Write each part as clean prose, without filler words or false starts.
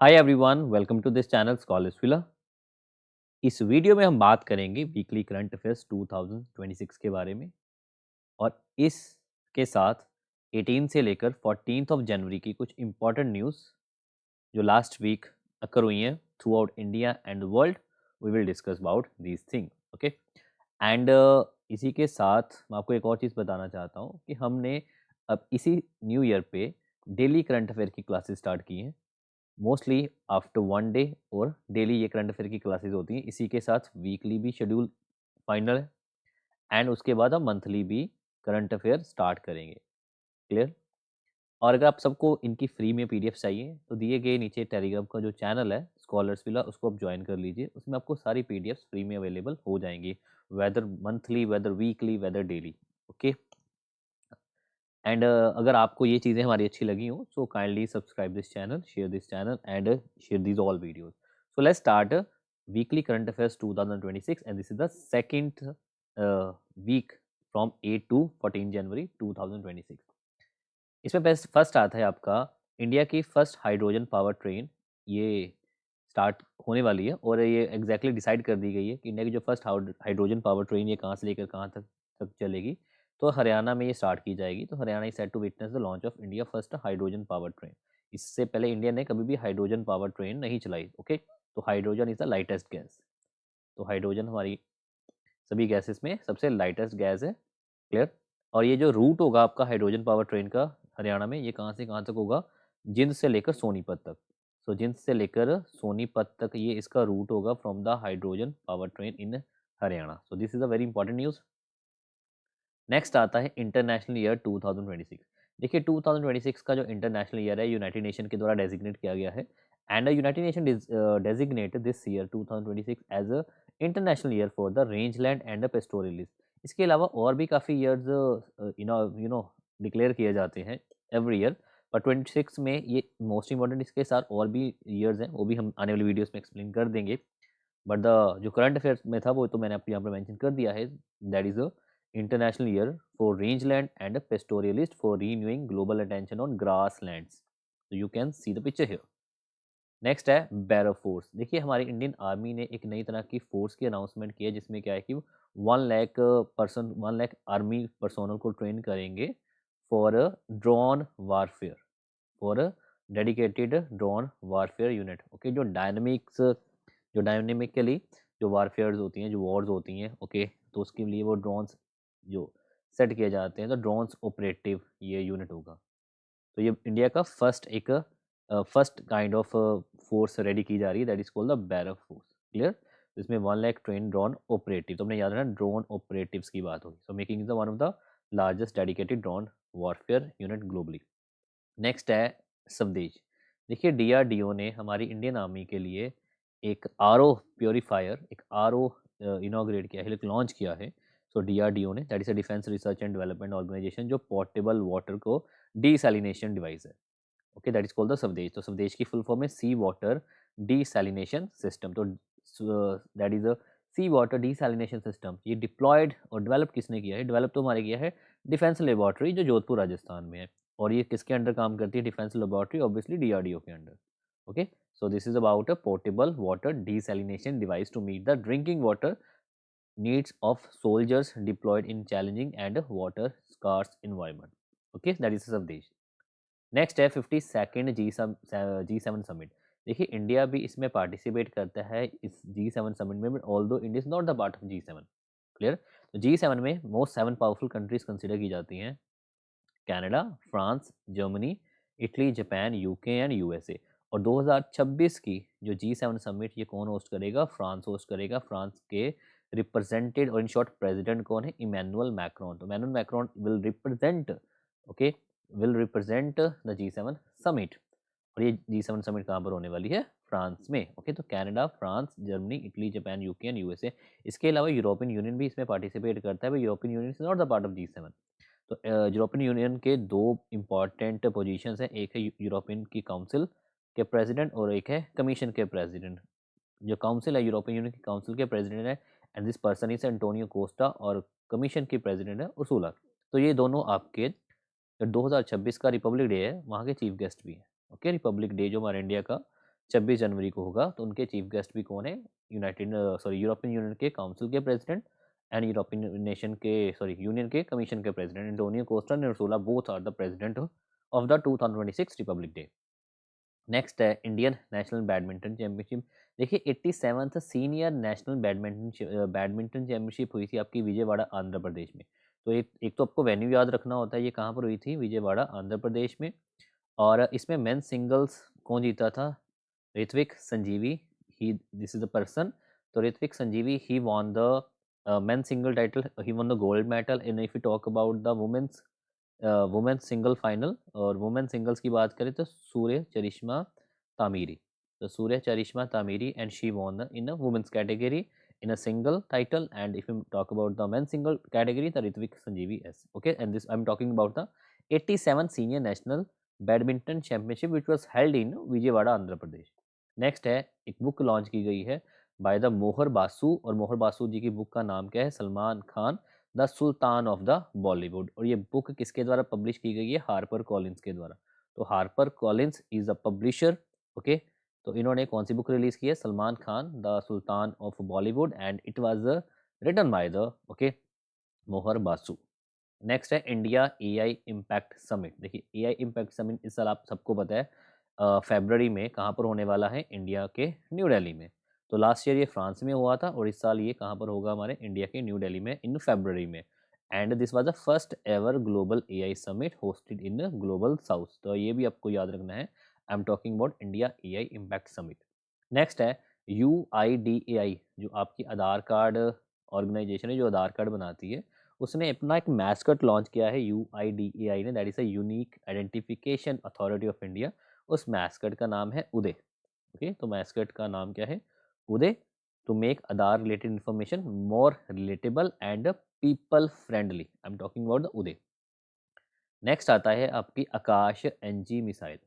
Hi everyone, welcome to this channel Scholars Villa. इस video में हम बात करेंगे वीकली करंट अफेयर्स 2026 के बारे में। और इसके साथ 18 से लेकर 14 ऑफ जनवरी की कुछ इंपॉर्टेंट न्यूज़ जो लास्ट वीक अकर हुई हैं throughout India and world, we will discuss about these thing. Okay. And इसी के साथ मैं आपको एक और चीज़ बताना चाहता हूँ कि हमने अब इसी न्यू ईयर पे डेली करंट अफेयर की क्लासेस स्टार्ट की हैं। मोस्टली आफ्टर वन डे और डेली ये करंट अफेयर की क्लासेस होती हैं। इसी के साथ वीकली भी शेड्यूल फाइनल है एंड उसके बाद हम मंथली भी करंट अफेयर स्टार्ट करेंगे। क्लियर? और अगर आप सबको इनकी फ्री में पीडीएफ चाहिए तो दिए गए नीचे टेलीग्राम का जो चैनल है स्कॉलर्स विला, उसको आप ज्वाइन कर लीजिए। उसमें आपको सारी पीडीएफ फ्री में अवेलेबल हो जाएंगी, whether monthly, whether weekly, whether daily. Okay. And अगर आपको ये चीज़ें हमारी अच्छी लगी हो so kindly subscribe this channel and share these all videos. So let's start weekly current affairs 2026 and this is the second week from 8 to 14 January 2026। इसमें best first आता है आपका इंडिया की फर्स्ट हाइड्रोजन पावर ट्रेन। ये start होने वाली है और ये एग्जैक्टली डिसाइड कर दी गई है कि इंडिया की जो फर्स्ट हाइड्रोजन पावर ट्रेन ये कहाँ से लेकर कहाँ तक चलेगी। तो हरियाणा में ये स्टार्ट की जाएगी। तो Haryana is set to witness the launch of India first hydrogen power train. इससे पहले इंडिया ने कभी भी हाइड्रोजन पावर ट्रेन नहीं चलाई। ओके। तो hydrogen is the lightest gas. तो हाइड्रोजन हमारी सभी गैसेस में सबसे लाइटेस्ट गैस है। क्लियर? और ये जो रूट होगा आपका हाइड्रोजन पावर ट्रेन का हरियाणा में, ये कहाँ से कहाँ तक होगा? जिंद से लेकर सोनीपत तक। सो जिंद से लेकर सोनीपत तक ये इसका रूट होगा from the hydrogen power train in Haryana. So this is a very important news. Next आता है इंटरनेशनल ईयर 2026। देखिए 2026 का जो इंटरनेशनल ईयर है यूनाइटेड नेशन के द्वारा डेजिग्नेट किया गया है। And United Nation designate this year 2026 as a international year for the rangeland and the pastoralist. इसके अलावा और भी काफ़ी ईयर्स यू नो डिक्लेयर किए जाते हैं एवरी ईयर। पर 26 में ये मोस्ट इंपॉर्टेंट, इसके साथ और भी ईयर्स हैं, वो भी हम आने वाली वीडियोस में एक्सप्लेन कर देंगे। बट द जो करंट अफेयर्स में था वो तो मैंने आपको यहाँ पर मेंशन कर दिया है। That is a international year for rangeland and pastoralist for renewing global attention on grass lands. तो you can see the picture here. Next है बैरर फोर्स। देखिए हमारी इंडियन आर्मी ने एक नई तरह की फोर्स की अनाउंसमेंट की है जिसमें क्या है कि 1 लाख आर्मी पर्सोनल को ट्रेन करेंगे for drone warfare, for dedicated drone warfare unit. Okay. जो डायनेमिकली जो वारफेयर्स होती हैं, जो वॉर्स होती हैं, ओके, तो उसके लिए वो ड्रोन्स जो सेट किए जाते हैं, तो ड्रोन्स ऑपरेटिव ये यूनिट होगा। तो ये इंडिया का first kind of force ready की जा रही है, that is called the bearer force. Clear? इसमें 1 लाख ट्रेन ड्रोन ऑपरेटिव, तो हमने याद रखना ड्रोन ऑपरेटिव्स की बात होगी। So making is the one of the largest dedicated drone warfare unit globally. Next है स्वदेश। देखिए डीआरडीओ ने हमारी इंडियन आर्मी के लिए एक आरओ प्योरीफायर, एक आरओ इनॉग्रेट किया है, लॉन्च किया है। सो डीआरडीओ ने, that is a defence research and development organisation, जो पोर्टेबल वाटर को डीसैलिनेशन डिवाइस है। Okay, that is called the Swadesh. तो स्वदेश की फुल फॉर्म है सी वाटर डीसैलिनेशन सिस्टम। तो that is a sea water desalination system. ये deployed और develop किसने किया है? डेवलप तो हमारे किया है डिफेंस लेबोरेटरी जो जोधपुर राजस्थान में है। और ये किसके अंडर काम करती है? डिफेंस लेबोरेटरी, ऑब्वियसली डीआरडीओ के under. Okay. So this is about a portable water desalination device to meet the drinking water needs of soldiers deployed in challenging and water scarce environment. Okay, that is Savdesh. Next है 52nd G7 summit. देखिए India भी इसमें participate करता है इस G7 summit में, but although India is not the part of G7। Clear? तो G7 में मोस्ट 7 पावरफुल कंट्रीज कंसिडर की जाती हैं, Canada, France, Germany, Italy, Japan, UK and USA. और 2026 की जो G7 समिट ये कौन होस्ट करेगा? फ्रांस होस्ट करेगा। फ्रांस के रिप्रेजेंटेड और इन शॉर्ट प्रेसिडेंट कौन है? Emmanuel Macron. तो Emmanuel Macron will represent, okay, will represent the G7 summit. और ये G7 समिट कहाँ पर होने वाली है? फ्रांस में। ओके। तो Canada, France, Germany, Italy, Japan, UK and USA. इसके अलावा यूरोपियन यूनियन भी इसमें पार्टिसिपेट करता है, but European union is not the part of G7। तो यूरोपियन यूनियन के दो इम्पॉर्टेंट पोजीशंस हैं, एक है यूरोपियन की काउंसिल के प्रेसिडेंट और एक है कमीशन के प्रेसिडेंट। जो काउंसिल है यूरोपियन यूनियन की काउंसिल के प्रेसिडेंट है and this person is Antonio Costa, और कमीशन की प्रेसिडेंट है उर्सुला। तो ये दोनों आपके जो 2026 का रिपब्लिक डे है वहाँ के चीफ गेस्ट भी हैं। ओके, रिपब्लिक डे जो हमारे इंडिया का 26 जनवरी को होगा। तो उनके चीफ गेस्ट भी कौन है? यूरोपियन यूनियन के काउंसिल के प्रेसिडेंट एंड यूरोपियन नेशन के यूनियन के कमीशन के president Antonio Costa and Ursula both are the president of the 2026 republic day. Next है इंडियन नेशनल बैडमिंटन चैंपियनशिप। देखिए 87th senior national badminton championship हुई थी आपकी विजयवाड़ा आंध्र प्रदेश में। तो एक तो आपको वेन्यू याद रखना होता है, ये कहाँ पर हुई थी? विजयवाड़ा आंध्र प्रदेश में। और इसमें मेन सिंगल्स कौन जीता था? Rithvik Sanjeevi, he this is the person. तो Rithvik Sanjeevi he won the men single title, he won the gold medal. In if you talk about the women's single final और वुमेन सिंगल्स की बात करें तो सूर्य चरिश्मा तामीरी। तो Surya Charishma Tamiri and she won in women's category in a single title, and if you talk about the men's single category, the Ritvik Sanjeevi S. Okay, and this I'm talking about the 87th senior national badminton championship which was held in Vijayawada Andhra Pradesh. Next है एक book launch की गई है by the मोहर बासु, और मोहर बासु जी की book का नाम क्या है? Salman Khan the sultan of the Bollywood. और ये बुक किसके द्वारा पब्लिश की गई है? हार्पर कॉलिंस के द्वारा। तो Harper Collins is a publisher. Okay, तो इन्होंने कौन सी बुक रिलीज की है? Salman Khan the sultan of Bollywood, and it was written by the okay Mohar Basu. Next है इंडिया एआई इम्पैक्ट समिट। देखिए एआई इम्पैक्ट समिट इस साल आप सबको पता है फरवरी में कहाँ पर होने वाला है? इंडिया के न्यू दिल्ली में। तो लास्ट ईयर ये फ्रांस में हुआ था और इस साल ये कहाँ पर होगा? हमारे इंडिया के न्यू दिल्ली में इन फरवरी में। And this was the first ever global AI summit hosted in global south. तो ये भी आपको याद रखना है। आई am talking about India AI impact summit. Next है UIDAI, जो आपकी आधार कार्ड ऑर्गेनाइजेशन है, जो आधार कार्ड बनाती है, उसने अपना एक मैस्कट लॉन्च किया है UIDAI ने, that is a unique identification authority of India. उस मैस्कट का नाम है उदय। ओके, तो मैस्कट का नाम क्या है? Uday. To make Aadhaar related information more relatable and people friendly, I am talking about the Uday. Next आता है आपकी आकाश NG मिसाइल।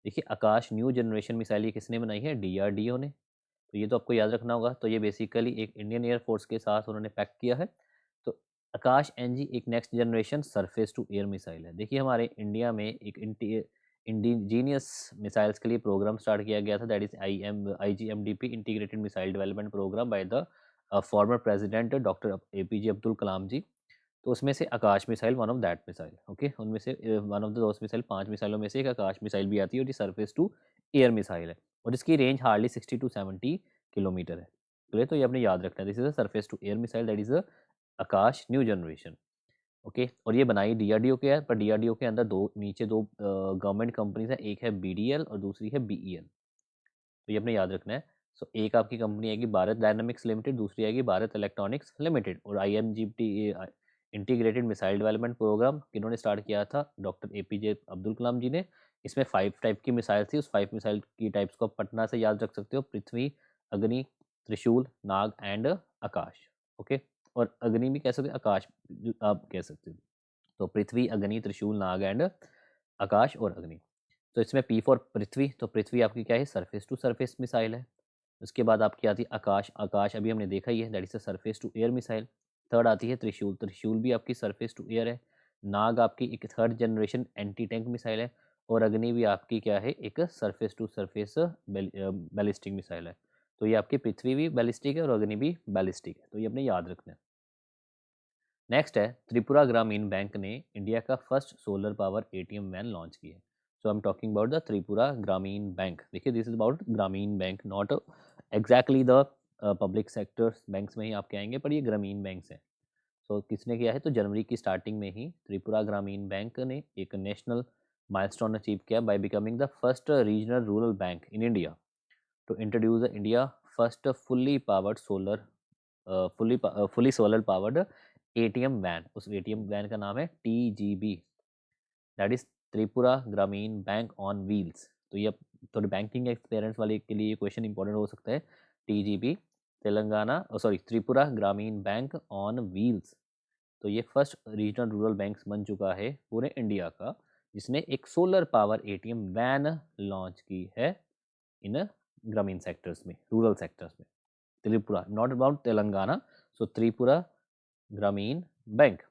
देखिए आकाश न्यू जनरेशन मिसाइल ये किसने बनाई है? DRDO ने। तो ये तो आपको याद रखना होगा। तो ये बेसिकली एक इंडियन एयरफोर्स के साथ उन्होंने पैक किया है। तो आकाश NG एक next generation surface to air missile है। देखिए हमारे इंडिया में एक इंडिजीनियस मिसाइल्स के लिए प्रोग्राम स्टार्ट किया गया था, that is IGMDP integrated missile development programme by the former president doctor APJ Abdul Kalam ji. तो उसमें से Akash missile one of that missile. Okay, उनमें से वन ऑफ द दोस्त मिसाइल, 5 मिसाइलों में से एक आकाश मिसाइल भी आती है और ये सरफेस टू एयर मिसाइल है और इसकी रेंज हार्डली 60 to 70 किलोमीटर है। क्लियर? तो ये आपने याद रखना है, this is a surface to air missile, that is a Akash new generation. Okay, और ये बनाई DRDO के है, पर DRDO के अंदर नीचे दो गवर्नमेंट कंपनीज है, एक है BDL और दूसरी है BEL। तो ये अपने याद रखना है। सो एक आपकी कंपनी आएगी भारत डायनामिक्स लिमिटेड, दूसरी आएगी भारत इलेक्ट्रॉनिक्स लिमिटेड। और IMGT integrated missile development programme किन्होंने स्टार्ट किया था? डॉक्टर APJ अब्दुल कलाम जी ने। इसमें 5 टाइप की मिसाइल थी, उस 5 मिसाइल की टाइप्स को आप पटना से याद रख सकते हो: पृथ्वी, अग्नि, त्रिशूल, नाग एंड आकाश। ओके, और अग्नि भी कह सकते हो, आकाश आप कह सकते हो। तो पृथ्वी, अग्नि, त्रिशूल, नाग एंड आकाश और अग्नि। तो इसमें P फॉर पृथ्वी, तो पृथ्वी आपकी क्या है? सरफेस टू सरफेस मिसाइल है। उसके बाद आपकी आती है आकाश। आकाश अभी हमने देखा ही है, that is a surface to air missile. Third आती है त्रिशूल। त्रिशूल भी आपकी सरफेस टू एयर है। नाग आपकी एक third generation anti tank missile है। और अग्नि भी आपकी क्या है? एक surface to surface ballistic missile है। तो ये आपकी पृथ्वी भी बैलिस्टिक है और अग्नि भी बैलिस्टिक है। तो ये अपने याद रखना है। नेक्स्ट है त्रिपुरा ग्रामीण बैंक ने इंडिया का first solar power ATM van launch की है। So I am talking about the Tripura Gramin bank. देखिए this is about Gramin bank, not exactly the public sector banks में ही आपके आएंगे, पर ये ग्रामीण बैंक्स हैं। सो किसने किया है? तो जनवरी की स्टार्टिंग में ही त्रिपुरा ग्रामीण बैंक ने एक नेशनल माइलस्टोन अचीव किया by becoming the first regional rural bank in India to introduce India first fully solar powered ATM van. उस ATM वैन का नाम है TGB, that is Tripura Gramin bank on wheels. तो ये थोड़े बैंकिंग एक्सपीरियंस वाले के लिए क्वेश्चन इंपॉर्टेंट हो सकता है। TGB Tripura Gramin bank on wheels. तो ये फर्स्ट रीजनल रूरल बैंक बन चुका है पूरे इंडिया का, जिसने एक solar power ATM van launch की है इन ग्रामीण सेक्टर्स में, रूरल सेक्टर्स में। Tripura, not about Telangana. So Tripura Gramin bank.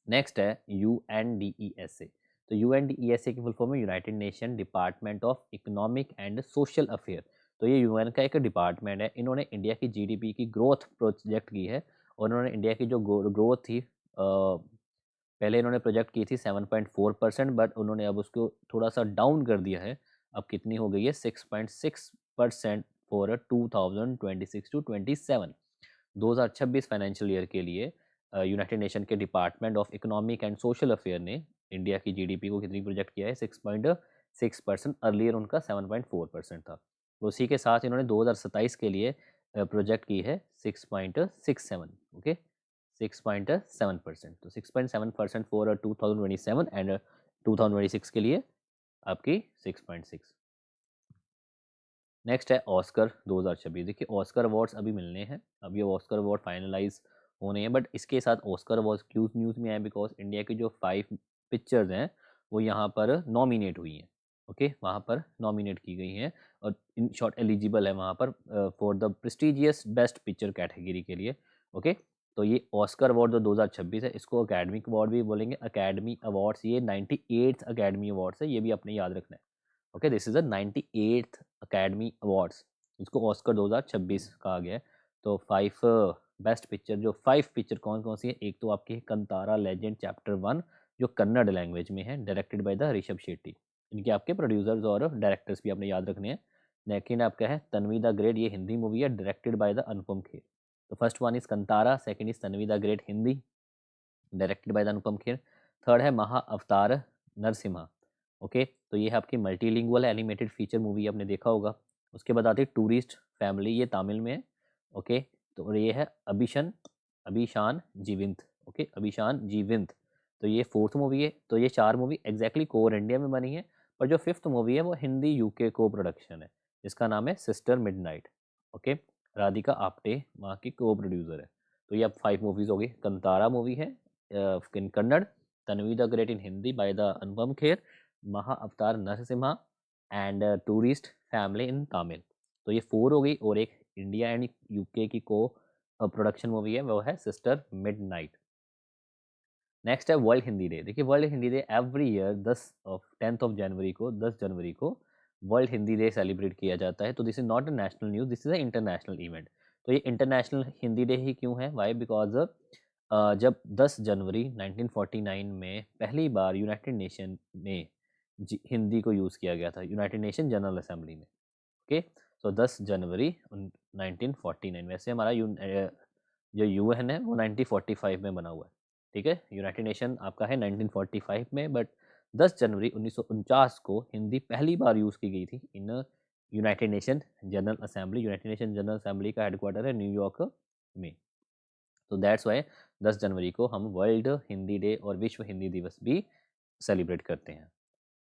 Next है UNDESA। तो UNDESA की फुल फॉर्म है United nation department of economic and social affair. तो ये यूएन का एक डिपार्टमेंट है। इन्होंने इंडिया की जीडीपी की ग्रोथ प्रोजेक्ट की है और इन्होंने इंडिया की जो ग्रोथ थी पहले इन्होंने प्रोजेक्ट की थी 7.4%, बट उन्होंने अब उसको थोड़ा सा डाउन कर दिया है। अब कितनी हो गई है 6.6% फॉर 2026 to 27। 2026 फाइनेंशियल ईयर के लिए यूनाइटेड नेशन के department of economic and social affair ने इंडिया की जीडीपी को कितनी प्रोजेक्ट किया है 6.6%। अर्लियर उनका 7.4% था। तो उसी के साथ इन्होंने 2027 के लिए प्रोजेक्ट की है 6.67। ओके 6.7%। तो 6.7% फॉर 2027 एंड 2026 के लिए आपकी 6.6। नेक्स्ट है ऑस्कर 2026। देखिए ऑस्कर अवार्ड्स अभी मिलने हैं, अभी ऑस्कर अवार्ड फाइनलाइज होने हैं, बट इसके साथ ऑस्कर अवार्ड्स क्यों न्यूज़ में आए, बिकॉज इंडिया की जो 5 पिक्चर्स हैं वो यहाँ पर नॉमिनेट हुई हैं। ओके वहाँ पर नॉमिनेट की गई हैं और इन शॉर्ट एलिजिबल है वहाँ पर for the prestigious best picture category के लिए। ओके तो ये ऑस्कर अवार्ड जो 2026 है इसको अकेडमिक अवार्ड भी बोलेंगे। अकेडमी अवार्ड्स ये 98th अकेडमी अवार्ड्स है, ये भी अपने याद रखना है। Okay this is the 98th academy awards, इसको ऑस्कर 2026 कहा गया है। तो 5 बेस्ट पिक्चर, जो 5 पिक्चर कौन कौन सी है, एक तो आपकी है कंतारा लेजेंड चैप्टर 1 जो कन्नड़ लैंग्वेज में है, directed by the Rishabh Shetty. इनके आपके प्रोड्यूसर्स और डायरेक्टर्स भी आपने याद रखने हैं। सेकेंड आपका है तन्वी द ग्रेट, ये हिंदी मूवी है, directed by the Anupam Kher. तो first one is Kantara, second is Tanvi the great Hindi, directed by the Anupam Kher. Third है महा अवतार नरसिम्हा। ओके तो ये है आपकी मल्टीलिंगुअल एनिमेटेड फीचर मूवी, आपने देखा होगा। उसके बाद आती है टूरिस्ट फैमिली, ये तमिल में है। ओके तो और ये है अभिशान जीविंत। ओके अभिशान जीविंत। तो ये 4th मूवी है। तो ये 4 मूवी एग्जैक्टली कोर इंडिया में बनी है, पर जो 5th मूवी है वो हिंदी यूके को प्रोडक्शन है, जिसका नाम है sister midnight. Okay Radhika Apte वहाँ की को प्रोड्यूसर है। तो ये अब 5 मूवीज हो गई। कंतारा मूवी है in Kannada, Tanvi the great in Hindi by the Anupam Kher, Maha Avatar Narsimha and tourist family in Tamil. तो ये 4 हो गई और एक इंडिया एंड यूके की को प्रोडक्शन मूवी है वो है सिस्टर मिडनाइट। नेक्स्ट है वर्ल्ड हिंदी डे। देखिए world Hindi day every year 10th जनवरी को 10 जनवरी को वर्ल्ड हिंदी डे सेलिब्रेट किया जाता है। तो this is not a national news, this is a international event. तो ये इंटरनेशनल हिंदी डे ही क्यों है, वाई, बिकॉज जब 10 जनवरी 1949 में पहली बार यूनाइटेड नेशन में हिंदी को यूज़ किया गया था, यूनाइटेड नेशन जनरल असेंबली में। ओके सो 10 जनवरी 1949। वैसे हमारा जो यूएन है वो 1945 में बना हुआ है। ठीक है यूनाइटेड नेशन आपका है 1945 में, बट 10 जनवरी 1949 को हिंदी पहली बार यूज़ की गई थी in United nation general assembly. United nation general assembly का हेडक्वार्टर है न्यूयॉर्क में। तो दैट्स वाई 10 जनवरी को हम वर्ल्ड हिंदी डे और विश्व हिंदी दिवस भी सेलिब्रेट करते हैं।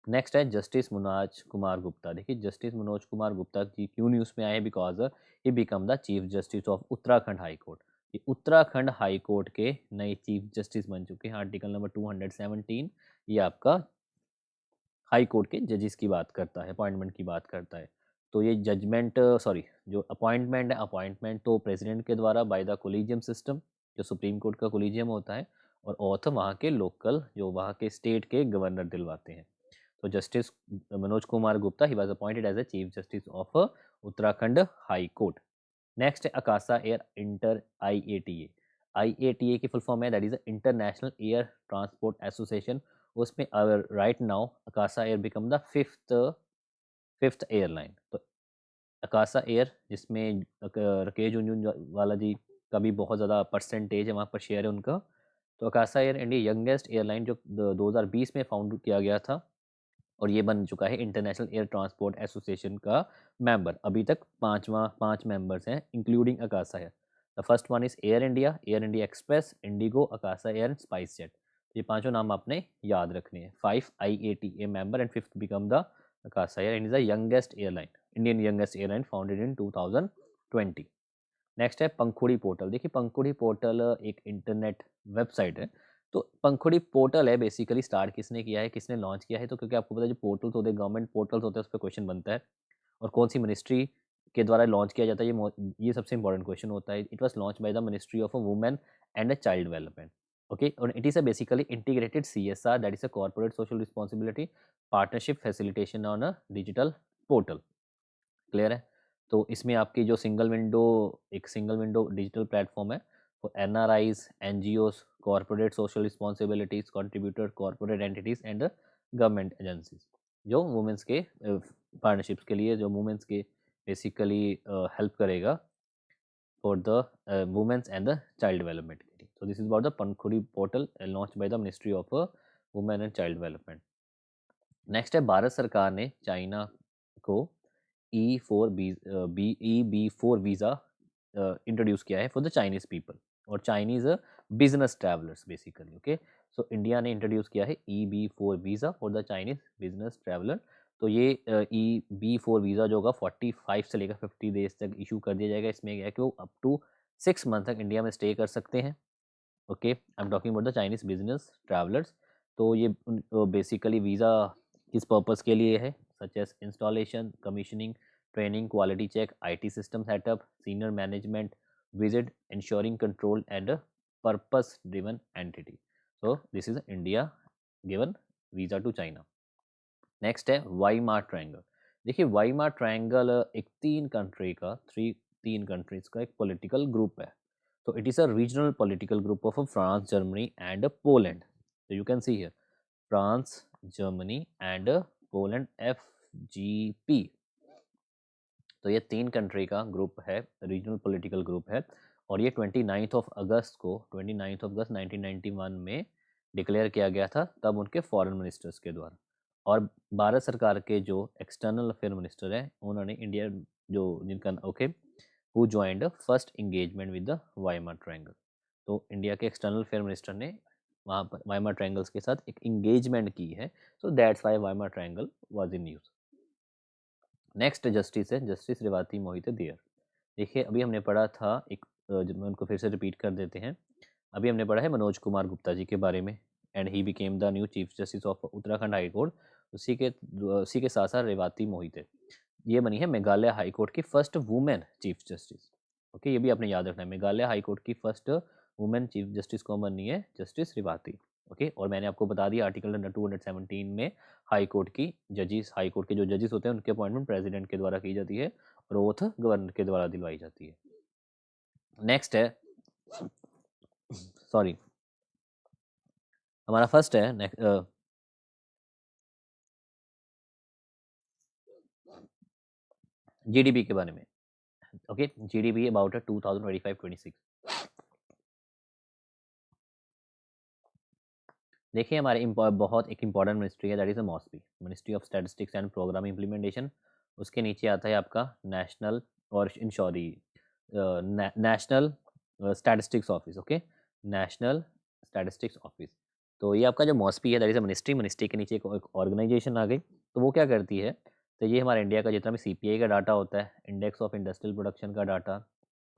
नेक्स्ट है जस्टिस मनोज कुमार गुप्ता। देखिए जस्टिस मनोज कुमार गुप्ता जी क्यों न्यूज़ में आए, because he become the chief justice of Uttarakhand high court. ये उत्तराखंड हाई कोर्ट के नए चीफ जस्टिस बन चुके हैं। आर्टिकल नंबर 217 ये आपका हाई कोर्ट के जजेस की बात करता है, अपॉइंटमेंट की बात करता है। तो ये जजमेंट सॉरी जो अपॉइंटमेंट है, अपॉइंटमेंट तो प्रेसिडेंट के द्वारा बाय द कोलिजियम सिस्टम, जो सुप्रीम कोर्ट का कोलिजियम होता है, और ऑथ वहाँ के लोकल जो वहाँ के स्टेट के गवर्नर दिलवाते हैं। तो justice Manoj Kumar Gupta he was appointed as a chief justice of Uttarakhand high court. Next है Akasa air enter IATA। IATA की फुल फॉर्म है that is international air transport association. उसमें right now Akasa air become the fifth airline. तो Akasa air जिसमें राकेश झुनझुनवाला जी का भी बहुत ज़्यादा परसेंटेज है, वहाँ पर शेयर है उनका। तो Akasa air India youngest airline जो 2020 में फाउंड किया गया था, और ये बन चुका है इंटरनेशनल एयर ट्रांसपोर्ट एसोसिएशन का मेंबर। अभी तक 5 मेंबर्स हैं including Akasa air. The first one is air India express, Indigo, Akasa air and spice jet. ये पांचों नाम आपने याद रखने हैं। 5 IATA member and 5th become the Akasa air and is the youngest airline, Indian youngest airline founded in 2020। Next है पंखुड़ी portal. देखिए पंखुड़ी portal एक इंटरनेट वेबसाइट है। तो पंखुड़ी पोर्टल है बेसिकली स्टार्ट किसने किया है, किसने लॉन्च किया है, तो क्योंकि आपको पता है जो पोर्टल्स होते हैं गवर्नमेंट पोर्टल्स होते हैं उस पर क्वेश्चन बनता है, और कौन सी मिनिस्ट्री के द्वारा लॉन्च किया जाता है, ये सबसे इंपॉर्टेंट क्वेश्चन होता है। It was launch by the ministry of women and child development. Okay, और it is a basically integrated CSR, that is a corporate social responsibility partnership facilitation on a digital portal. Clear है? तो इसमें आपकी जो single window digital platform है for NRIs, NGOs, corporate social responsibilities contributor, corporate entities and government agencies, जो women's के partnerships के लिए, जो वुमेन्स के बेसिकली हेल्प करेगा for the women's and the child development. So this is about the Pankhuri portal launched by the Ministry of Women and Child Development. Next है, भारत सरकार ने चाइना को EB4 वीज़ा इंट्रोड्यूस किया है for the Chinese people और Chinese business travellers basically. Okay, so India ने introduce किया है EB4 visa for the Chinese business traveller. तो ये EB4 वीज़ा जो होगा 45 से लेकर 50 डेज तक इशू कर दिया जाएगा। इसमें क्या है कि वो अप टू 6 मंथ तक इंडिया में स्टे कर सकते हैं। Okay, I am talking about the Chinese business travellers. तो ये बेसिकली वीज़ा किस पर्पस के लिए है, such as installation, commissioning, training, quality check, IT system setup, senior management visit, insuring control and purpose driven entity. So this is India given visa to China. Next है Weimar triangle. देखिए वाईमार triangle एक तीन countries का एक political group है। तो it is a regional political group of France, Germany and Poland. तो you can see here France, Germany and Poland, FGP। तो ये 3 कंट्री का ग्रुप है, रीजनल पॉलिटिकल ग्रुप है और ये 29 अगस्त 1991 में डिक्लेयर किया गया था, तब उनके फॉरेन मिनिस्टर्स के द्वारा। और भारत सरकार के जो एक्सटर्नल अफेयर मिनिस्टर हैं उन्होंने इंडिया जो जिनका okay who joined first engagement with the Weimar triangle. तो इंडिया के एक्सटर्नल अफेयर मिनिस्टर ने वहाँ पर वाइमार ट्रायंगल्स के साथ एक इंगेजमेंट की है। So that's why Weimar triangle was in news. Next justice है जस्टिस रेवाती मोहिते दियर। देखिए अभी हमने पढ़ा था जब मैं उनको फिर से रिपीट कर देते हैं। अभी हमने पढ़ा है मनोज कुमार गुप्ता जी के बारे में and he became the new chief justice of Uttarakhand high court. उसी के साथ साथ रेवाती मोहिते ये बनी है मेघालय हाई कोर्ट की first women chief justice. Okay, ये भी आपने याद रखना है, मेघालय हाई कोर्ट की फर्स्ट वुमेन चीफ जस्टिस कौन बनी है, जस्टिस रेवाती। ओके, और मैंने आपको बता दिया आर्टिकल नंबर 217 में हाई कोर्ट के जो जजेस होते हैं उनके अपॉइंटमेंट प्रेसिडेंट के द्वारा की जाती है और ओथ गवर्नर के द्वारा दिलवाई जाती है। नेक्स्ट है सॉरी हमारा फर्स्ट है GDP के बारे में। Okay, GDP about 2025-26। देखिए हमारे बहुत एक इंपॉर्टेंट मिनिस्ट्री है, that is MoSPI, ministry of statistics and programme implementation. उसके नीचे आता है आपका नेशनल और sorry national statistics office. Okay, national statistics office. तो ये आपका जो मॉस्पी है दैट इज मिनिस्ट्री के नीचे एक ऑर्गेनाइजेशन आ गई। तो वो क्या करती है, तो ये हमारे इंडिया का जितना भी CPI का डाटा होता है, इंडेक्स ऑफ इंडस्ट्रियल प्रोडक्शन का डाटा,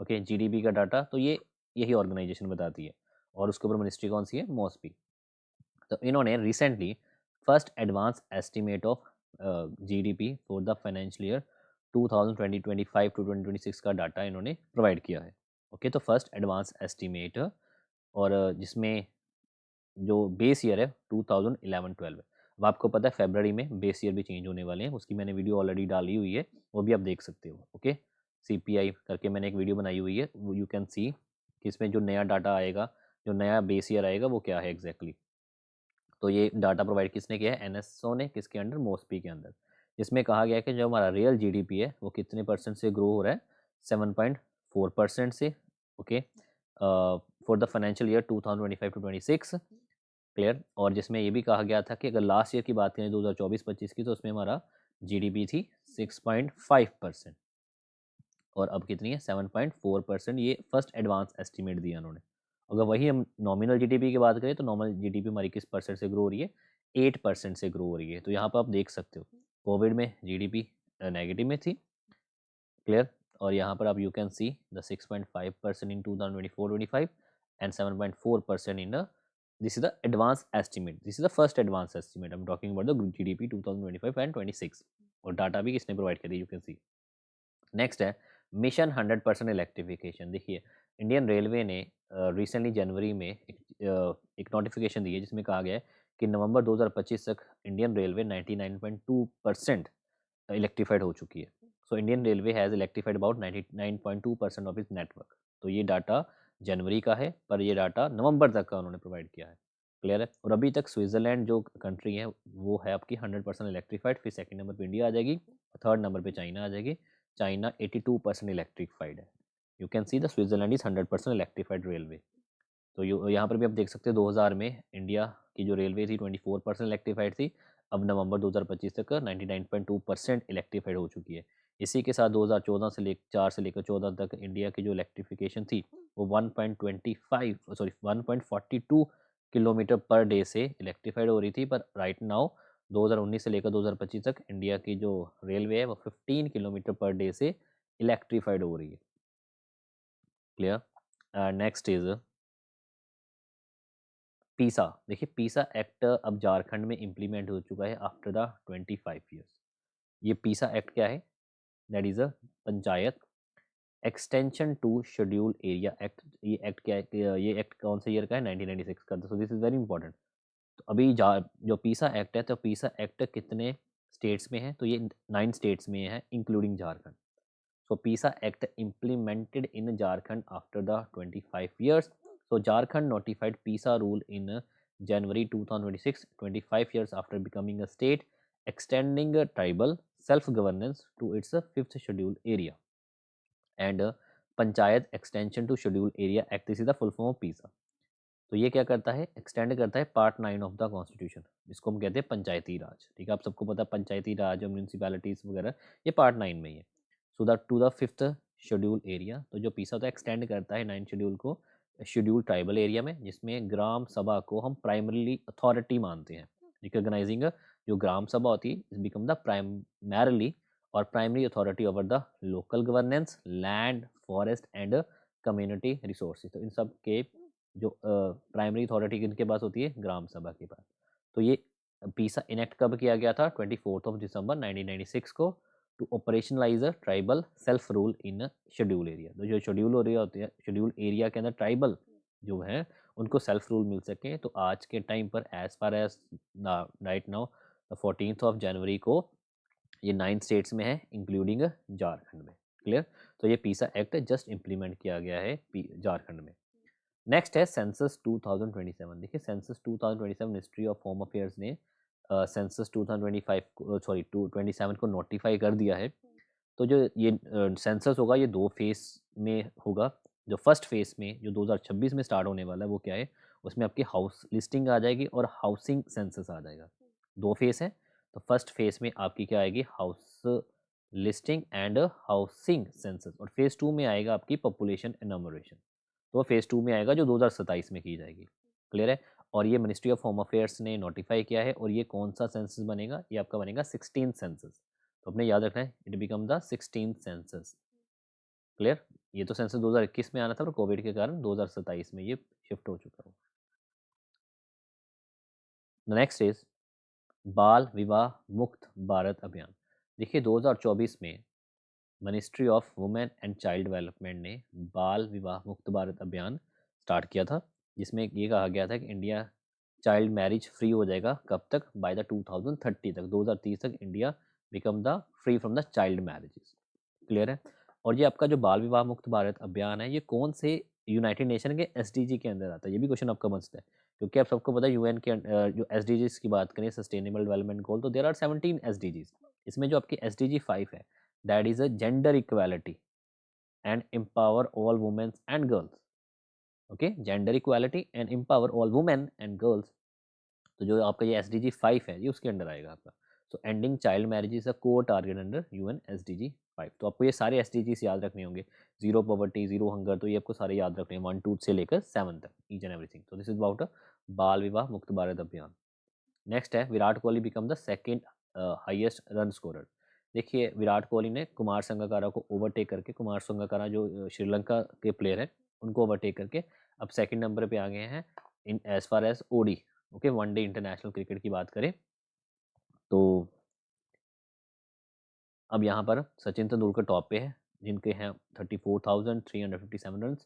ओके, GDP का डाटा, तो ये यही ऑर्गेनाइजेशन बताती है। और उसके ऊपर मिनिस्ट्री कौन सी है, मॉस्पी। तो इन्होंने recently first advance estimate of GDP for the financial year 2025 to 2026 का डाटा इन्होंने प्रोवाइड किया है। ओके, तो फर्स्ट एडवांस एस्टीमेट और जिसमें जो बेस ईयर है 2011-12 है। अब आपको पता है फरवरी में बेस ईयर भी चेंज होने वाले हैं, उसकी मैंने वीडियो ऑलरेडी डाली हुई है, वो भी आप देख सकते हो। ओके, CPI करके मैंने एक वीडियो बनाई हुई है, यू कैन सी कि इसमें जो नया डाटा आएगा, जो नया बेस ईयर आएगा वो क्या है एग्जैक्टली। तो ये डाटा प्रोवाइड किसने किया है, NSO ने, किसके अंडर, मॉस्पी के अंदर। इसमें कहा गया है कि जो हमारा रियल GDP है वो कितने परसेंट से ग्रो हो रहा है, 7.4% से। Okay, for the financial year 2025-26। Clear, और जिसमें ये भी कहा गया था कि अगर लास्ट ईयर की बात करें 2024-25 की, तो उसमें हमारा GDP थी 6.5% और अब कितनी है, 7.4%। ये फर्स्ट एडवांस एस्टीमेट दिया उन्होंने। अगर वही हम नॉमिनल GDP की बात करें तो नॉमिनल GDP हमारी किस परसेंट से ग्रो हो रही है, 8% से ग्रो हो रही है। तो यहाँ पर आप देख सकते हो कोविड में GDP नेगेटिव में थी। क्लियर, और यहाँ पर आप you can see the 6.5% in 2024-25 and 7.4% in this is the advance estimate, this is the first advance estimate. I am talking about the GDP 2025 and 26 और डाटा भी किसने प्रोवाइड कर दी, यू कैन सी। नेक्स्ट है mission 100% electrification. देखिए Indian railway ने recently जनवरी में एक notification दी है जिसमें कहा गया है कि नवंबर 2025 तक इंडियन रेलवे 99.2% इलेक्ट्रीफाइड हो चुकी है। So Indian railway has electrified about 99.2% of its network. तो ये डाटा जनवरी का है, पर ये डाटा नवंबर तक का उन्होंने प्रोवाइड किया है। क्लियर है? और अभी तक स्विट्ज़रलैंड जो कंट्री है वो है आपकी 100% इलेक्ट्रीफाइड, फिर सेकंड नंबर पे इंडिया आ जाएगी, थर्ड नंबर पे चाइना आ जाएगी। चाइना 82% इलेक्ट्रीफाइड है। You can see the Switzerland is 100% electrified railway. तो यहाँ पर भी आप देख सकते हैं 2000 में इंडिया की जो रेलवे थी 24% इलेक्ट्रीफाइड थी। अब नवंबर 2025 तक 99.2% इलेक्ट्रीफाइड हो चुकी है। इसी के साथ 2014 से 4 से लेकर 14 तक इंडिया की जो इलेक्ट्रिफिकेशन थी वो 1.42 किलोमीटर पर डे से इलेक्ट्रीफाइड हो रही थी, पर राइट नाउ 2019 से लेकर 2025 तक इंडिया की जो रेलवे है वो 15 किलोमीटर पर डे से इलेक्ट्रीफाइड हो रही है। क्लियर? नेक्स्ट इज पीसा। देखिए पीसा एक्ट अब झारखंड में इम्प्लीमेंट हो चुका है आफ्टर द 25 ईयर्स। ये पीसा एक्ट क्या है? That is a panchayat extension to schedule area act. ये एक्ट क्या है ये एक्ट कौन से ईयर का है? 1996 का। So this is very important. तो अभी जो पीसा एक्ट है, तो पीसा एक्ट कितने स्टेट्स में है? तो ये 9 स्टेट्स में है including Jharkhand. So PISA Act implemented in Jharkhand after the 25 years. So Jharkhand notified PISA rule in January 2026, 25 years after becoming a state, extending tribal self-governance to its fifth schedule area. And Panchayat Extension to Schedule Area Act, this is the full form of PISA. तो ये क्या करता है? Extend करता है part 9 of the constitution, जिसको हम कहते हैं पंचायती राज। ठीक है, आप सबको पता है पंचायती राज और म्यूनसिपैलिटीज वगैरह ये पार्ट 9 में ही है। So the two the fifth schedule area. तो जो पीसा तो एक्सटेंड करता है 9 शेड्यूल को शेड्यूल ट्राइबल एरिया में, जिसमें ग्राम सभा को हम प्राइमरली अथॉरिटी मानते हैं। रिकॉग्नाइजिंग जो ग्राम सभा होती है इज बिकम द प्राइमरली और primary authority over the local governance, land, forest and community resources. तो इन सब के जो प्राइमरी अथॉरिटी किनके पास होती है? ग्राम सभा के पास। तो ये पीसा इनेक्ट कब किया गया था? 24 दिसंबर 1996 को, to operationalise a tribal self rule in schedule area. तो जो शेड्यूल एरिया होती है, शेड्यूल एरिया के अंदर ट्राइबल जो है उनको सेल्फ रूल मिल सके। तो आज के टाइम पर as far as right now 14 जनवरी को ये 9 स्टेट्स में है इंक्लूडिंग झारखंड में। क्लियर? तो ये पीसा एक्ट जस्ट इम्प्लीमेंट किया गया है झारखंड में। नेक्स्ट है सेंसस 2027। देखिए census 2027 ministry of home affairs ने सेंसस 2025 को सॉरी 27 को नोटिफाई कर दिया है। तो जो ये सेंसस होगा ये 2 फेस में होगा। जो फर्स्ट फेस में जो 2026 में स्टार्ट होने वाला है वो क्या है? उसमें आपकी हाउस लिस्टिंग आ जाएगी और हाउसिंग सेंसस आ जाएगा। 2 फेस है। तो फर्स्ट फेस में आपकी क्या आएगी? House listing and housing census, और फेज 2 में आएगा आपकी पॉपुलेशन एनमरेशन। तो फेज 2 में आएगा जो 2027 में की जाएगी। क्लियर है? और ये मिनिस्ट्री ऑफ होम अफेयर्स ने नोटिफाई किया है। और ये कौन सा सेंसस बनेगा? ये आपका बनेगा 16 सेंसस। तो अपने याद रखना है, it become the 16 census. Clear? ये तो सेंसस 2021 में आना था, पर कोविड के कारण 2027 में ये शिफ्ट हो चुका है। नेक्स्ट इज बाल विवाह मुक्त भारत अभियान। देखिए 2024 में ministry of women and child development ने बाल विवाह मुक्त भारत अभियान स्टार्ट किया था, जिसमें ये कहा गया था कि इंडिया चाइल्ड मैरिज फ्री हो जाएगा कब तक? बाय द 2030 तक, 2030 तक India become the free from the child marriages. Clear है? और ये आपका जो बाल विवाह मुक्त भारत अभियान है ये कौन से यूनाइटेड नेशन के एसडीजी के अंदर आता है? ये भी क्वेश्चन आपका बनता है, क्योंकि आप सबको पता है यूएन के जो एसडीजीज की बात करें, सस्टेनेबल डेवलपमेंट गोल, तो देर आर 17 एसडीजीज। इसमें जो आपकी एसडीजी 5 है, that is a gender equality and empower all women and girls. Okay, gender equality and empower all women and girls. तो जो आपका ये एस डी जी 5 है ये उसके अंडर आएगा आपका। सो ending child marriage is a core target under UN S D G 5। तो आपको ये सारे एस डी जी याद रखने होंगे। जीरो पॉवर्टी, जीरो हंगर, तो ये आपको सारे याद रखने हैं 1 2 से लेकर 7 तक, ईच एंड एवरीथिंग। तो दिस इज अबाउट बाल विवाह मुक्त भारत अभियान। नेक्स्ट है Virat Kohli become the second highest run scorer. देखिए विराट कोहली ने कुमार संगकारा को ओवरटेक करके, कुमार संगकारा जो श्रीलंका के प्लेयर हैं उनको ओवरटेक करके अब सेकंड नंबर पे आ गए हैं in as far as ODI, okay, one day international cricket की बात करें तो अब यहाँ पर सचिन तेंदुलकर टॉप पे है, जिनके हैं 34,357 रन।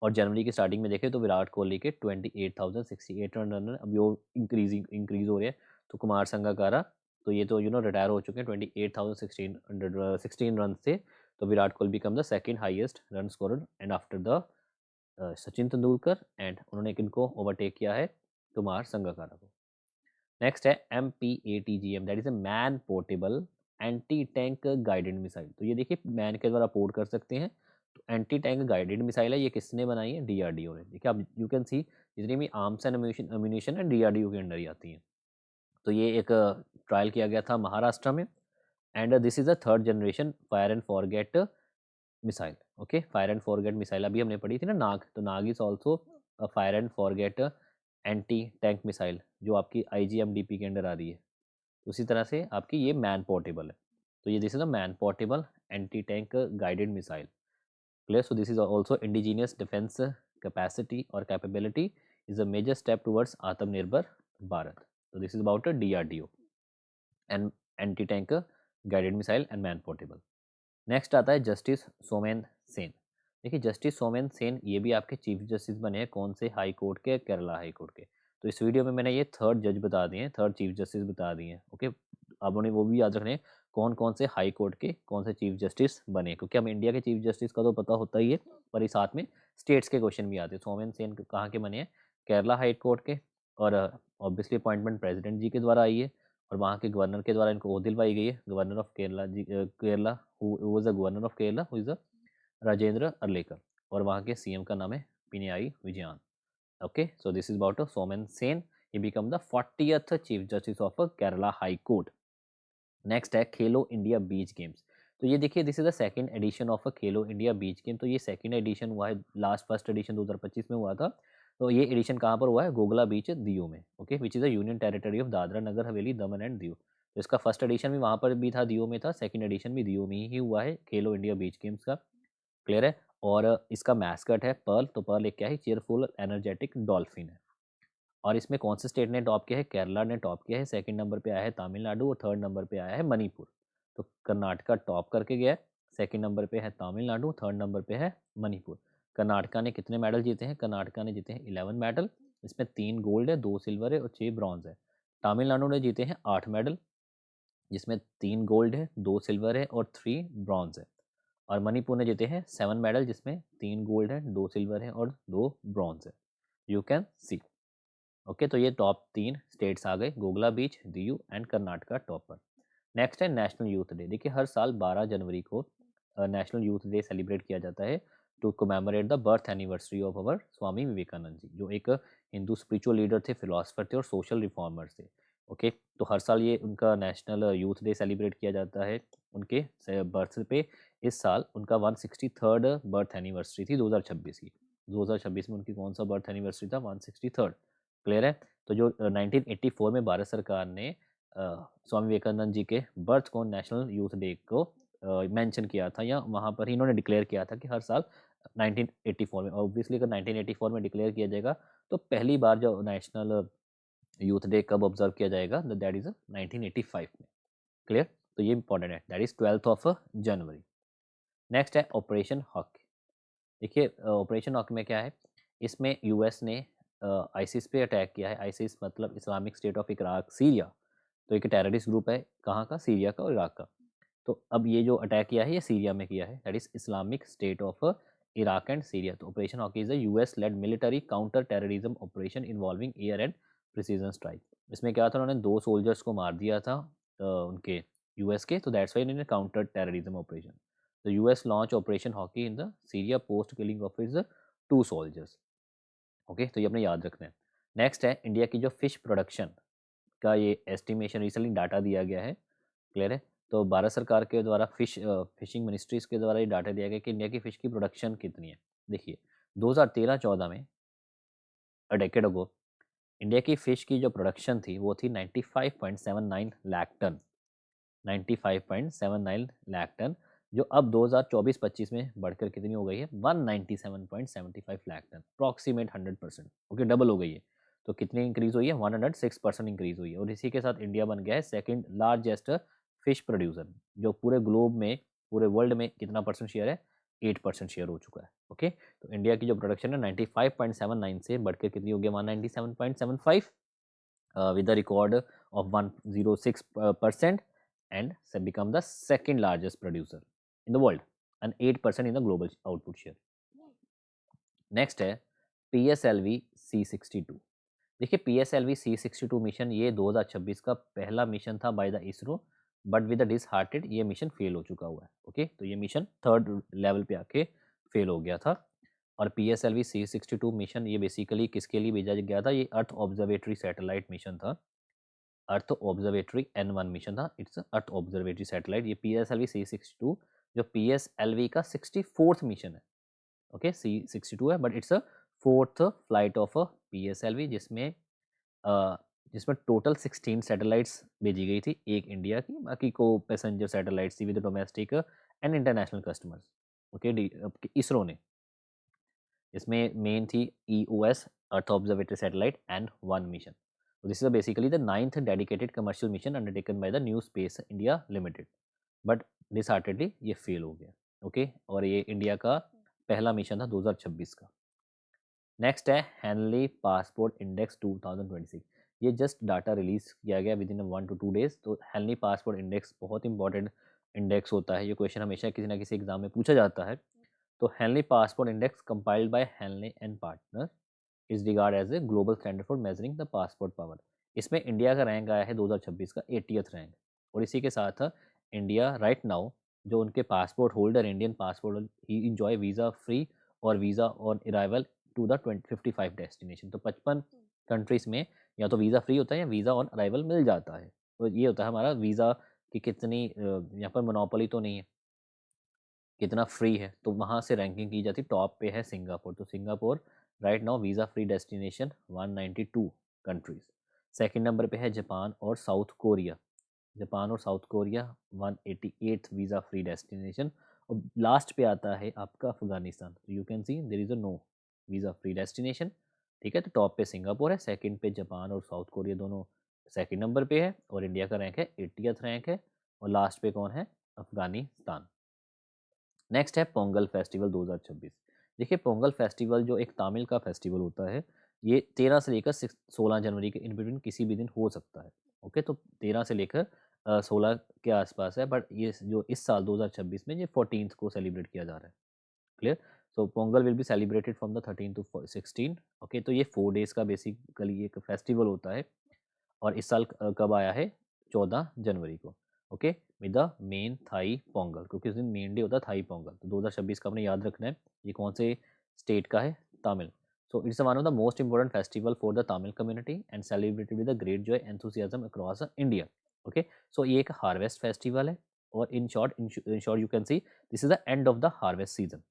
और जनवरी की स्टार्टिंग में देखें तो विराट कोहली के 28,068 रन, अब वो इंक्रीज हो रहे हैं। तो कुमार संगकारा, तो ये तो रिटायर हो चुके हैं 28,16 रन से। तो Virat Kohli become the second highest run scorer and after the Sachin Tendulkar, and उन्होंने किनको ओवरटेक किया है, कुमार संगकारा को। नेक्स्ट है MPATGM, that is a man portable anti tank guided missile. तो ये देखिए मैन के द्वारा पोर्ट कर सकते हैं। तो एंटी टैंक गाइडेड मिसाइल है, ये किसने बनाई है? DRDO ने। देखिए आप यू कैन सी जितनी भी आर्म्स एंड अम्यूनिशन है DRDO के अंडर ही आती हैं। तो ये एक ट्रायल किया गया था महाराष्ट्र में, and this is the third generation fire and forget missile. Okay, fire and forget missile अभी हमने पढ़ी थी ना, नाग, तो Nag is also fire and forget anti tank missile, जो आपकी IGMDP के अंडर आ रही है। उसी तरह से आपकी ये मैन पोर्टेबल है। तो ये this is a man portable anti tank guided missile. Clear? So this is also indigenous defence capacity और capability is a major step towards Atmanirbhar Bharat. तो this is about DRDO and anti tank guided missile and man portable. Next आता है justice Somen Sen. देखिए justice Somen Sen ये भी आपके chief justice बने हैं, कौन से? हाई कोर्ट के, केरला हाई कोर्ट के। तो इस वीडियो में मैंने ये थर्ड जज बता दिए हैं, थर्ड चीफ जस्टिस बता दिए हैं। ओके, अब उन्हें वो भी याद रखने हैं कौन कौन से हाई कोर्ट के कौन से चीफ जस्टिस बने, क्योंकि हम इंडिया के चीफ जस्टिस का तो पता होता ही है, पर इस साथ में स्टेट्स के क्वेश्चन भी आते हैं। सोमेन सेन कहाँ के बने हैं? केरला हाई कोर्ट के, और ऑब्वियसली अपॉइंटमेंट प्रेसिडेंट जी के द्वारा आई है, और वहाँ के गवर्नर के द्वारा इनको ओथ दिलवाई गई है। Governor of Kerala ji, Kerala who was the governor of Kerala who is the Rajendra Arlekar, और वहाँ के CM का नाम है Pinarayi Vijayan. Okay, so this is about Soumen Sen, he become the 40th chief justice of Kerala high court. Next है खेलो इंडिया बीच गेम्स। तो ये देखिए this is the second edition of Khelo India beach game. तो ये सेकंड एडिशन हुआ है, लास्ट फर्स्ट एडिशन 2025 में हुआ था। तो ये एडिशन कहाँ पर हुआ है? गोगला बीच दीव में। Okay, which is the union territory of Dadra Nagar Haveli Daman and Diu. तो इसका फर्स्ट एडिशन भी वहाँ पर भी था, दीव में था, सेकंड एडिशन भी दीव में ही हुआ है खेलो इंडिया बीच गेम्स का। क्लियर है? और इसका मैस्कट है पर्ल। तो पर्ल एक क्या है? चीयरफुल एनर्जेटिक डॉल्फिन है। और इसमें कौन से स्टेट ने टॉप किया है? केरला ने टॉप किया है, सेकंड नंबर पे आया है तमिलनाडु, और थर्ड नंबर पे आया है मणिपुर। तो कर्नाटका टॉप करके गया है, सेकंड नंबर पे है तमिलनाडु, थर्ड नंबर पे है मणिपुर। कर्नाटका ने कितने मेडल जीते हैं? कर्नाटका ने जीते हैं 11 मेडल, इसमें 3 गोल्ड है, 2 सिल्वर है और 6 ब्रॉन्ज है। तमिलनाडु ने जीते हैं 8 मेडल, जिसमें 3 गोल्ड है, 2 सिल्वर है और 3 ब्रॉन्ज है। और मणिपुर ने जीते हैं 7 मेडल, जिसमें 3 गोल्ड है, 2 सिल्वर है और 2 ब्रॉन्ज है। You can C. ओके, तो ये टॉप 3 स्टेट्स आ गए, Gogla beach, Diu and Karnataka top पर। नेक्स्ट है नेशनल यूथ डे। देखिए हर साल 12 जनवरी को नेशनल यूथ डे सेलिब्रेट किया जाता है to commemorate the birth anniversary of our Swami Vivekananda ji, जो एक हिंदू स्पिरिचुअल लीडर थे, फिलोसफर थे और सोशल रिफॉर्मर्स थे। ओके, तो हर साल ये उनका नेशनल यूथ डे सेलिब्रेट किया जाता है उनके बर्थ पे। इस साल उनका 163rd बर्थ एनिवर्सरी थी 2026 की। 2026 में उनकी कौन सा बर्थ एनिवर्सरी था? 163rd। क्लियर है? तो जो 1984 में भारत सरकार ने स्वामी विवेकानंद जी के बर्थ को नेशनल यूथ डे को मेंशन किया था, या वहाँ पर ही इन्होंने डिक्लेयर किया था कि हर साल 1984 में, ऑब्वियसली अगर 1984 में डिक्लेयर किया जाएगा तो पहली बार जो नेशनल यूथ डे कब ऑब्जर्व किया जाएगा? दैट इज 1985 में। क्लियर? तो ये इंपॉर्टेंट है, that is 12th of January. Next है ऑपरेशन हॉक। देखिए ऑपरेशन हॉक में क्या है? इसमें यूएस ने आईसिस पे अटैक किया है। आईसिस मतलब Islamic State of Iraq Syria. तो एक टेररिस्ट ग्रुप है, कहाँ का? सीरिया का और इराक का। तो अब ये जो अटैक किया है ये सीरिया में किया है, that is Islamic State of Iraq and Syria. तो operation Hawkeye is a US led military counter terrorism operation involving air and precision strike. इसमें क्या था? उन्होंने 2 सोल्जर्स को मार दिया था उनके यूएस के, तो दैट्स वाई इन्होंने counter terrorism operation. The US launch operation hockey in the Syria post killing of is 2 soldiers. Okay, तो ये अपने याद रखना है। नेक्स्ट है इंडिया की जो फिश प्रोडक्शन का ये एस्टिमेशन रिसेंटली डाटा दिया गया है। क्लियर है? तो भारत सरकार के द्वारा फिशिंग मिनिस्ट्रीज के द्वारा ये डाटा दिया गया कि इंडिया की फ़िश की प्रोडक्शन कितनी है। देखिए 2013-14 में, अ डेकेड अगो, इंडिया की फ़िश की जो प्रोडक्शन थी वो थी 95.79 लाख टन। 95.79 लाख टन, जो अब 2024-25 में बढ़कर कितनी हो गई है? 197.75 lakh tonne, approximate 100%। Okay, double हो गई है। तो कितनी इंक्रीज हुई है? 106% इंक्रीज हुई है। और इसी के साथ इंडिया बन गया है सेकंड लार्जेस्ट फिश प्रोड्यूसर, जो पूरे ग्लोब में, पूरे वर्ल्ड में कितना परसेंट शेयर है? 8% शेयर हो चुका है। ओके, तो इंडिया की जो प्रोडक्शन है 95.79 से बढ़कर कितनी हो गई 197.75 with a record of 106% and become the second largest producer in the world and 8% in the global output share. Next है PSLV C62। देखिए PSLV C62 मिशन ये 2026 का पहला मिशन था by the ISRO, but with the disheartened ये mission fail हो चुका हुआ है। ओके, तो ये मिशन थर्ड लेवल पे आके फेल हो गया था। और PSLV C62 मिशन ये बेसिकली किसके लिए भेजा गया था, ये अर्थ ऑब्जर्वेटरी सैटेलाइट मिशन था। अर्थ ऑब्जर्वेटरी N1 मिशन था, इट्स अर्थ ऑब्जर्वेटरी सैटेलाइट। ये PSLV C62 जो PSLV का 64th मिशन है। ओके, C62 है but it's a fourth flight of a PSLV जिसमें टोटल 16 सैटेलाइट्स भेजी गई थी, एक इंडिया की, बाकी को पैसेंजर सैटेलाइट्स थी with domestic and international customers. Okay, ISRO ने इसमें मेन थी EOS earth observatory satellite and 1 mission. So this is basically the 9th dedicated commercial mission undertaken by the New Space India Limited, but disheartedly ये fail हो गया। Okay, और ये India का पहला मिशन था 2026 का। नेक्स्ट है हेनली पासपोर्ट इंडेक्स 2026। ये जस्ट डाटा रिलीज किया गया विद इन 1 to 2 डेज। तो हेनली पासपोर्ट इंडेक्स बहुत इंपॉर्टेंट इंडेक्स होता है, ये क्वेश्चन हमेशा किसी ना किसी एग्जाम में पूछा जाता है। तो Henley passport index compiled by Henley and partner is regard as a global standard for measuring the passport power. इसमें इंडिया का रैंक आया है 2026 का 80th रैंक। और इसी के साथ इंडिया राइट नाउ जो उनके पासपोर्ट होल्डर इंडियन पासपोर्ट ही इंजॉय वीज़ा फ्री और visa on arrival to the 55 destination. तो 55 कंट्रीज में या तो वीज़ा फ्री होता है या वीज़ा ऑन अराइवल मिल जाता है। तो ये होता है हमारा वीज़ा की कितनी यहाँ पर मोनोपोली तो नहीं है, कितना फ्री है। तो वहाँ से रैंकिंग की जाती है, टॉप पे है सिंगापुर। तो Singapore right now visa free destination 192 countries. Second number पे है जापान और साउथ कोरिया। जापान और South Korea 188 visa free destination. और लास्ट पे आता है आपका अफगानिस्तान। तो you can see there is a no visa free destination. ठीक है, तो टॉप पे सिंगापुर है, सेकंड पे जापान और साउथ कोरिया दोनों सेकंड नंबर पे है, और इंडिया का रैंक है 80th रैंक है, और लास्ट पे कौन है, अफगानिस्तान। नेक्स्ट है पोंगल फेस्टिवल 2026। देखिए पोंगल फेस्टिवल जो एक तमिल का फेस्टिवल होता है, ये 13 से लेकर 16 जनवरी के इन बिटवीन किसी भी दिन हो सकता है। ओके, तो 13 से लेकर 16 के आसपास है, बट ये जो इस साल 2026 में ये 14th को सेलिब्रेट किया जा रहा है। Clear? So Pongal will be celebrated from the 13 to 16। Okay, तो ये 4 डेज का बेसिकली एक फेस्टिवल होता है, और इस साल कब आया है, 14 जनवरी को। Okay, with the main Thai Pongal, क्योंकि उस दिन मेन डे होता है थाई पोंगल। तो 2026 का आपने याद रखना है, ये कौन से स्टेट का है, Tamil. So it's one of the most important festival for the Tamil community and celebrated with the great joy enthusiasm across India. Okay, so ये एक हार्वेस्ट फेस्टिवल है, और in short you can see this is the end of the harvest season.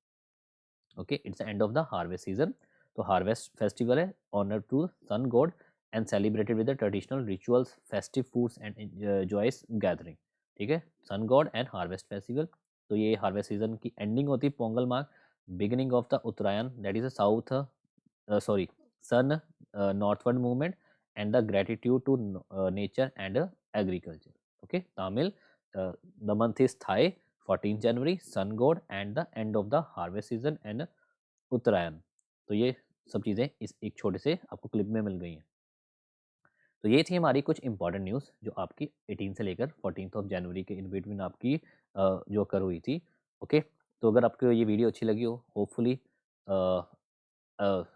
Okay, it's end of the harvest season. तो harvest festival है, honour to sun god and celebrated with the traditional rituals, festive foods and joyous gathering. ठीक है, sun god and harvest festival. तो ये harvest season की ending होती है, Pongal mark beginning of the Uttarayan, that is a south sorry sun northward movement and the gratitude to nature and agriculture. Okay, Tamil the month is Thai 14 January, sun god and the end of the harvest season and Uttarayan. तो ये सब चीज़ें इस एक छोटे से आपको clip में मिल गई हैं। तो ये थी हमारी कुछ इंपॉर्टेंट न्यूज़ जो आपकी 18 से लेकर 14th ऑफ जनवरी के इन बिटवीन आपकी जो कर हुई थी। ओके, तो अगर आपको ये वीडियो अच्छी लगी हो, होपफुली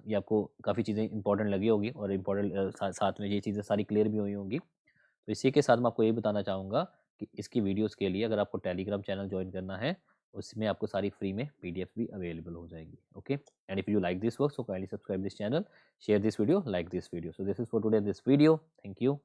ये आपको काफ़ी चीज़ें इंपॉर्टेंट लगी होगी, और इम्पॉर्टेंट साथ में ये चीज़ें सारी क्लियर भी हुई होंगी। तो इसी के साथ मैं आपको ये बताना चाहूँगा कि इसकी वीडियोस के लिए अगर आपको टेलीग्राम चैनल ज्वाइन करना है, उसमें आपको सारी फ्री में पीडीएफ भी अवेलेबल हो जाएंगी। Okay, and if you like this work, so kindly subscribe this channel, share this video, like this video. So this is for today this video. Thank you.